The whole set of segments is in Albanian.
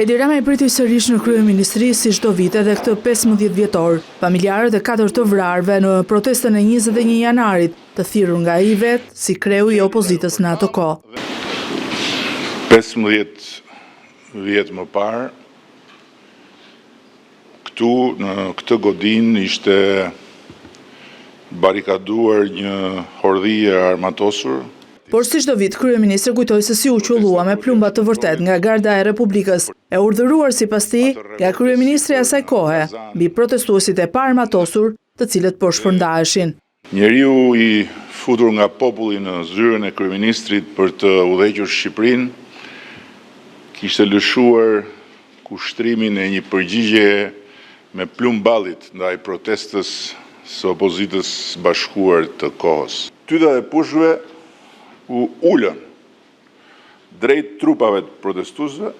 Edi Rama i priti sërish në kryeministri si çdo vit edhe këtë 15 vjetor. Familjarët e 4 të vrarëve në protestën e 21 janarit, të thirrur nga ai vetë si kreu i opozitës në ato kohë. 15 vjet më parë, këtu në këtë godinë ishte barikaduar një hordhie armatosur. Por si çdo vit, kryeministri kujtoi se si u qullua me plumba të vërtet nga Garda e Republikës, e urdhëruar sipas tij nga kryeministri asaj kohe, mbi protestuesit e paarmatosur, të cilët po shpërndaheshin. Njeriu i futur nga populli në zyrën e kryeministrit për të udhëhequr Shqipërinë, kishte lëshuar kushtrimin e një përgjigje me plumb ballit ndaj protestës së opozitës bashkuar të kohës. Tyta e pushve u ullën drejt trupave të protestuesve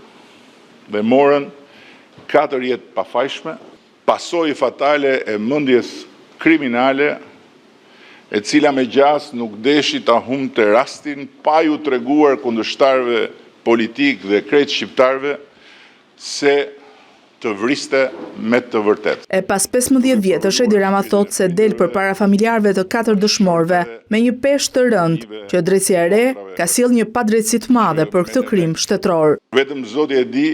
dhe morën 4 jetë pafajshme, pasojë fatale e mendjes kriminale, e cila me gjas nuk deshi ta humbte rastin pa ju treguar kundërshtarëve politik dhe krejt shqiptarëve se të vriste me të vërtet. E pas 15 vjetësh, Edi Rama thot se del përpara familjarëve të 4 dëshmorëve me një peshë të rëndë që drejtësia e re ka sjellë një padrejtësi të madhe për këtë krim shtetëror. Vetëm Zoti e di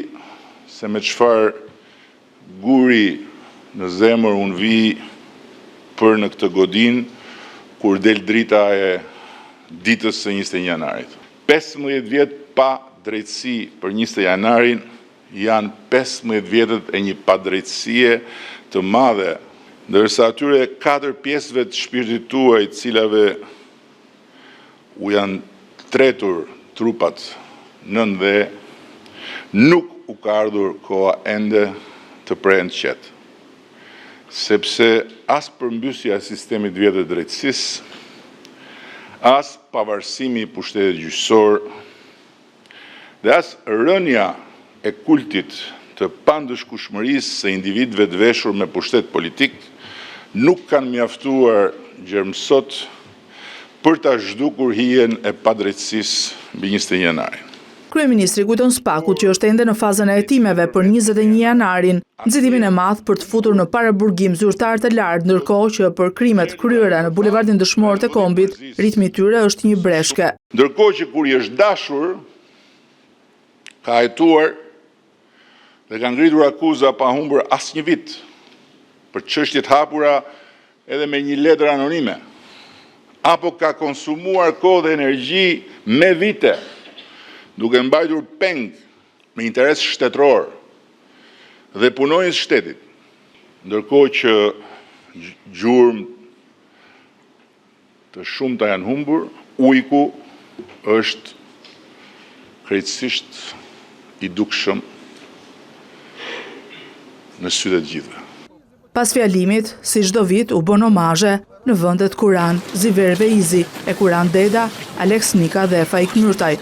se me çfarë guri në zemër unë vi për në këtë godinë kur del drita e ditës së 21 janarit. 15 vjet pa drejtësi për 20 janarin janë 15 vjetët e një padrejtësie të madhe, ndërsa atyre 4 pjesëve të shpirtit tuaj, cilave u janë tretur trupat nën dhe, nuk u ka ardhur koha ende të prehen qetë, sepse as përmbysja e sistemit vjetër të drejtësisë, as pavarësimi i pushtetit gjyqësor, dhe as rënja e kultit të pandëshkueshmërisë së individëve të veshur me pushtet politik nuk kanë mjaftuar gjermësot për ta zhdukur hijen e padrejtësisë mbi 21 janarin. Kryeministri kujton Spakut që është ende në fazën e hetimeve për 21 janarin, nxitimin e madh për të futur në paraburgim zyrtar të lartë, ndërkohë që për krimet kryera në bulevardin Dëshmorët e Kombit, ritmi i tyre është një breshke. Ndërkohë që kur i është dashur, ka hetuar dhe ka ngritur akuza pa humbur asnjë vit për çështje të hapura edhe me një letër anonime, apo ka konsumuar kohë dhe energji me vite duke mbajtur peng me interes shtetëror dhe punonjës shtetit, ndërkohë që gjurmë të shumta janë humbur, ujku është krejtësisht i dukshëm në sytë të gjithëve. Pas fjalimit, si çdo vit u bën omazhe në vendet Kuran, Ziver Veizi, e Kuran Deda, Alex Nika dhe Faik Nurtaj.